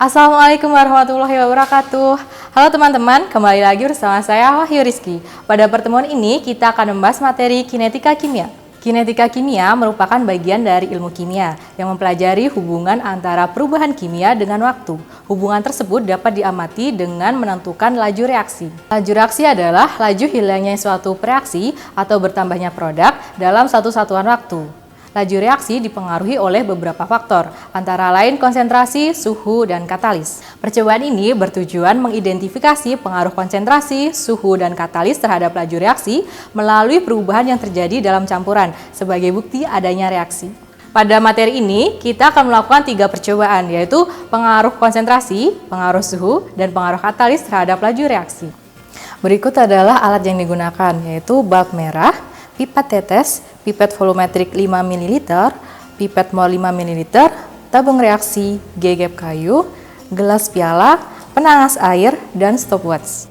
Assalamualaikum warahmatullahi wabarakatuh. Halo teman-teman, kembali lagi bersama saya Wahyu Rizky. Pada pertemuan ini kita akan membahas materi kinetika kimia. Kinetika kimia merupakan bagian dari ilmu kimia yang mempelajari hubungan antara perubahan kimia dengan waktu. Hubungan tersebut dapat diamati dengan menentukan laju reaksi. Laju reaksi adalah laju hilangnya suatu reaksi atau bertambahnya produk dalam satu satuan waktu. Laju reaksi dipengaruhi oleh beberapa faktor, antara lain konsentrasi, suhu, dan katalis. Percobaan ini bertujuan mengidentifikasi pengaruh konsentrasi, suhu, dan katalis terhadap laju reaksi melalui perubahan yang terjadi dalam campuran sebagai bukti adanya reaksi. Pada materi ini, kita akan melakukan 3 percobaan, yaitu pengaruh konsentrasi, pengaruh suhu, dan pengaruh katalis terhadap laju reaksi. Berikut adalah alat yang digunakan, yaitu balp merah, pipet tetes, pipet volumetrik 5 ml, pipet mol 5 ml, tabung reaksi, gegep kayu, gelas piala, penangas air, dan stopwatch.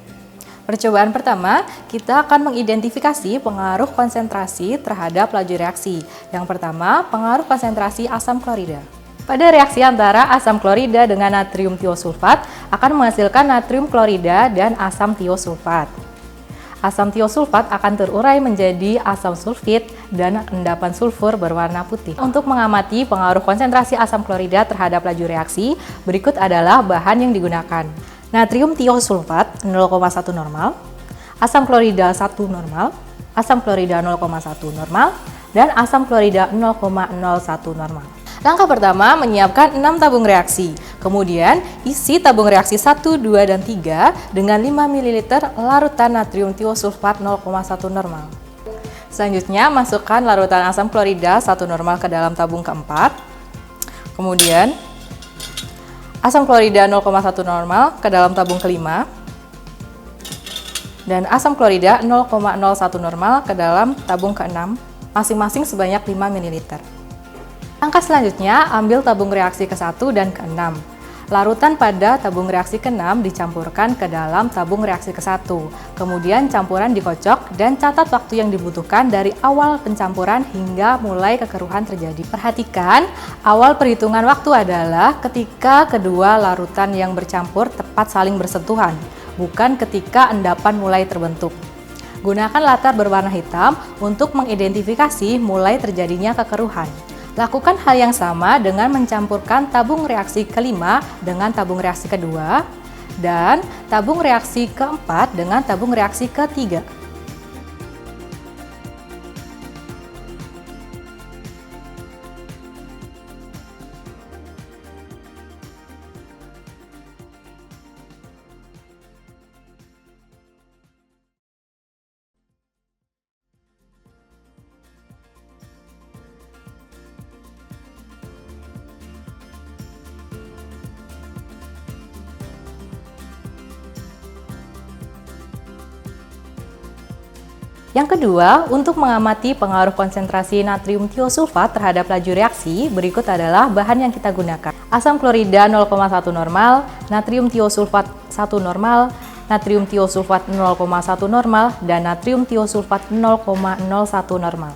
Percobaan pertama, kita akan mengidentifikasi pengaruh konsentrasi terhadap laju reaksi. Yang pertama, pengaruh konsentrasi asam klorida. Pada reaksi antara asam klorida dengan natrium tiosulfat akan menghasilkan natrium klorida dan asam tiosulfat. Asam tiosulfat akan terurai menjadi asam sulfit dan endapan sulfur berwarna putih. Untuk mengamati pengaruh konsentrasi asam klorida terhadap laju reaksi, berikut adalah bahan yang digunakan. Natrium tiosulfat 0,1 normal, asam klorida 1 normal, asam klorida 0,1 normal, dan asam klorida 0,01 normal. Langkah pertama, menyiapkan 6 tabung reaksi. Kemudian, isi tabung reaksi 1, 2, dan 3 dengan 5 ml larutan natrium tiosulfat 0,1 normal. Selanjutnya, masukkan larutan asam klorida 1 normal ke dalam tabung keempat. Kemudian, asam klorida 0,1 normal ke dalam tabung kelima. Dan asam klorida 0,01 normal ke dalam tabung keenam, masing-masing sebanyak 5 ml. Langkah selanjutnya, ambil tabung reaksi ke-1 dan ke-6. Larutan pada tabung reaksi ke-6 dicampurkan ke dalam tabung reaksi ke-1. Kemudian campuran dikocok dan catat waktu yang dibutuhkan dari awal pencampuran hingga mulai kekeruhan terjadi. Perhatikan, awal perhitungan waktu adalah ketika kedua larutan yang bercampur tepat saling bersentuhan, bukan ketika endapan mulai terbentuk. Gunakan latar berwarna hitam untuk mengidentifikasi mulai terjadinya kekeruhan. Lakukan hal yang sama dengan mencampurkan tabung reaksi kelima dengan tabung reaksi kedua dan tabung reaksi keempat dengan tabung reaksi ketiga. Yang kedua, untuk mengamati pengaruh konsentrasi natrium tiosulfat terhadap laju reaksi, berikut adalah bahan yang kita gunakan. Asam klorida 0,1 normal, natrium tiosulfat 1 normal, natrium tiosulfat 0,1 normal, dan natrium tiosulfat 0,01 normal.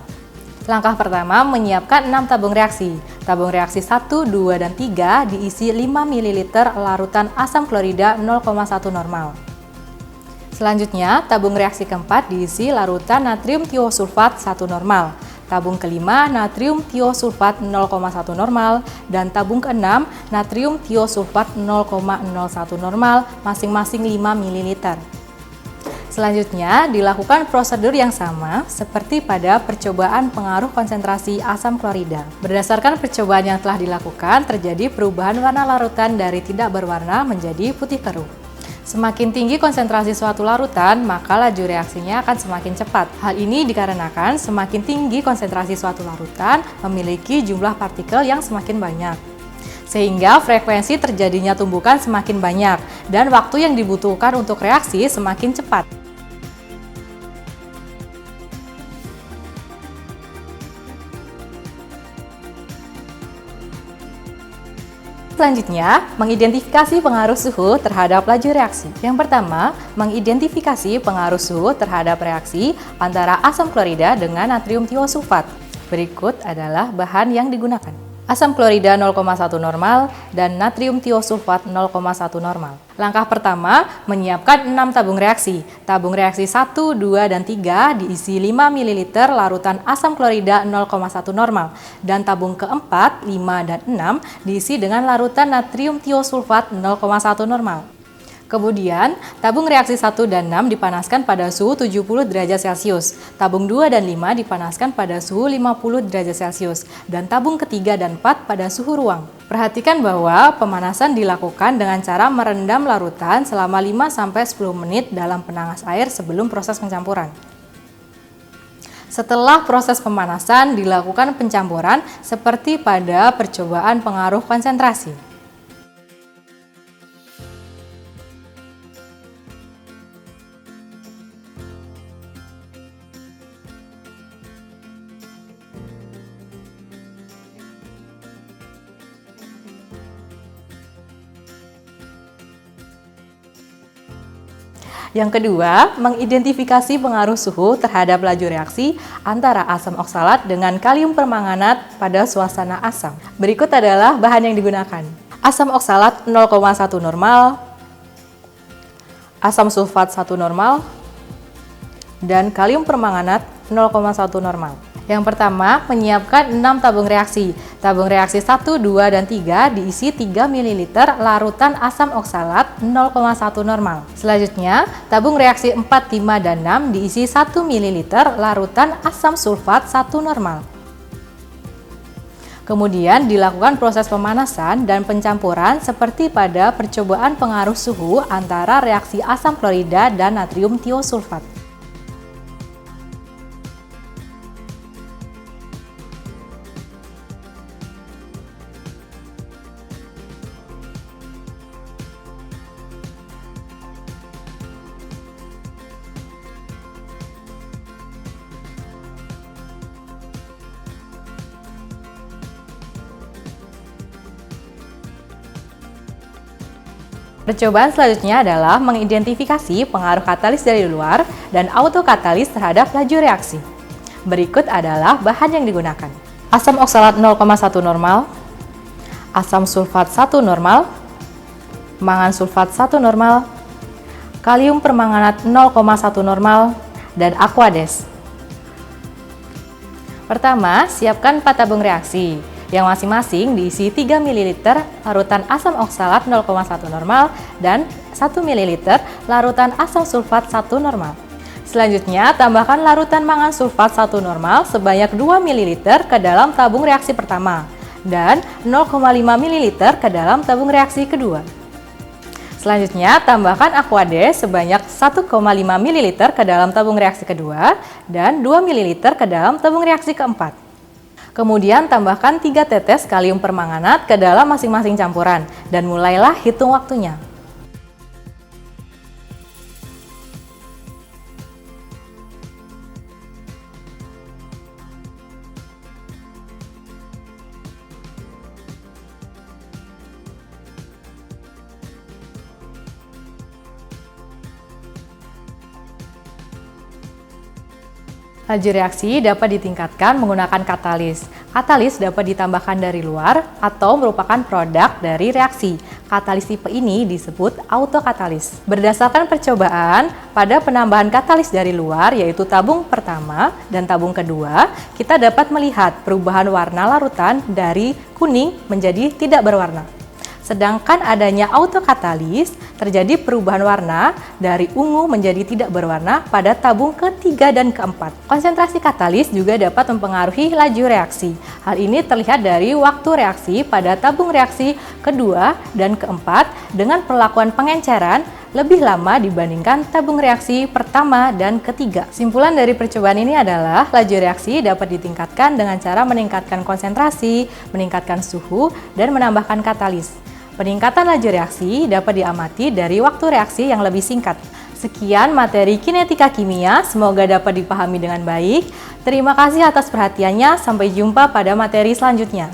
Langkah pertama, menyiapkan 6 tabung reaksi. Tabung reaksi 1, 2, dan 3 diisi 5 ml larutan asam klorida 0,1 normal. Selanjutnya, tabung reaksi keempat diisi larutan natrium tiosulfat 1 normal, tabung kelima natrium tiosulfat 0,1 normal, dan tabung keenam natrium tiosulfat 0,01 normal, masing-masing 5 ml. Selanjutnya, dilakukan prosedur yang sama seperti pada percobaan pengaruh konsentrasi asam klorida. Berdasarkan percobaan yang telah dilakukan, terjadi perubahan warna larutan dari tidak berwarna menjadi putih keruh. Semakin tinggi konsentrasi suatu larutan, maka laju reaksinya akan semakin cepat. Hal ini dikarenakan semakin tinggi konsentrasi suatu larutan memiliki jumlah partikel yang semakin banyak. Sehingga frekuensi terjadinya tumbukan semakin banyak dan waktu yang dibutuhkan untuk reaksi semakin cepat. Selanjutnya, mengidentifikasi pengaruh suhu terhadap laju reaksi. Yang pertama, mengidentifikasi pengaruh suhu terhadap reaksi antara asam klorida dengan natrium tiosulfat. Berikut adalah bahan yang digunakan. asam klorida 0,1 normal, dan natrium tiosulfat 0,1 normal. Langkah pertama, menyiapkan 6 tabung reaksi. Tabung reaksi 1, 2, dan 3 diisi 5 ml larutan asam klorida 0,1 normal. Dan tabung keempat, 5, dan 6 diisi dengan larutan natrium tiosulfat 0,1 normal. Kemudian, tabung reaksi 1 dan 6 dipanaskan pada suhu 70 derajat Celcius. Tabung 2 dan 5 dipanaskan pada suhu 50 derajat Celcius. Dan tabung ketiga dan 4 pada suhu ruang. Perhatikan bahwa pemanasan dilakukan dengan cara merendam larutan selama 5-10 menit dalam penangas air sebelum proses pencampuran. Setelah proses pemanasan, dilakukan pencampuran seperti pada percobaan pengaruh konsentrasi. Yang kedua, mengidentifikasi pengaruh suhu terhadap laju reaksi antara asam oksalat dengan kalium permanganat pada suasana asam. Berikut adalah bahan yang digunakan. Asam oksalat 0,1 normal, asam sulfat 1 normal, dan kalium permanganat 0,1 normal. Yang pertama, menyiapkan 6 tabung reaksi. Tabung reaksi 1, 2, dan 3 diisi 3 ml larutan asam oksalat 0,1 normal. Selanjutnya, tabung reaksi 4, 5, dan 6 diisi 1 ml larutan asam sulfat 1 normal. Kemudian dilakukan proses pemanasan dan pencampuran seperti pada percobaan pengaruh suhu antara reaksi asam klorida dan natrium tiosulfat. Percobaan selanjutnya adalah mengidentifikasi pengaruh katalis dari luar dan autokatalis terhadap laju reaksi. Berikut adalah bahan yang digunakan. Asam oksalat 0,1 normal, asam sulfat 1 normal, mangan sulfat 1 normal, kalium permanganat 0,1 normal, dan aquades. Pertama, siapkan 4 tabung reaksi yang masing-masing diisi 3 ml larutan asam oksalat 0,1 normal dan 1 ml larutan asam sulfat 1 normal. Selanjutnya, tambahkan larutan mangan sulfat 1 normal sebanyak 2 ml ke dalam tabung reaksi pertama dan 0,5 ml ke dalam tabung reaksi kedua. Selanjutnya, tambahkan aquades sebanyak 1,5 ml ke dalam tabung reaksi kedua dan 2 ml ke dalam tabung reaksi keempat. Kemudian tambahkan 3 tetes kalium permanganat ke dalam masing-masing campuran dan mulailah hitung waktunya. Laju reaksi dapat ditingkatkan menggunakan katalis. Katalis dapat ditambahkan dari luar atau merupakan produk dari reaksi. Katalis tipe ini disebut autokatalis. Berdasarkan percobaan, pada penambahan katalis dari luar yaitu tabung pertama dan tabung kedua, kita dapat melihat perubahan warna larutan dari kuning menjadi tidak berwarna. Sedangkan adanya autokatalis, terjadi perubahan warna dari ungu menjadi tidak berwarna pada tabung ketiga dan keempat. Konsentrasi katalis juga dapat mempengaruhi laju reaksi. Hal ini terlihat dari waktu reaksi pada tabung reaksi kedua dan keempat dengan perlakuan pengenceran lebih lama dibandingkan tabung reaksi pertama dan ketiga. Simpulan dari percobaan ini adalah laju reaksi dapat ditingkatkan dengan cara meningkatkan konsentrasi, meningkatkan suhu, dan menambahkan katalis. Peningkatan laju reaksi dapat diamati dari waktu reaksi yang lebih singkat. Sekian materi kinetika kimia, semoga dapat dipahami dengan baik. Terima kasih atas perhatiannya, sampai jumpa pada materi selanjutnya.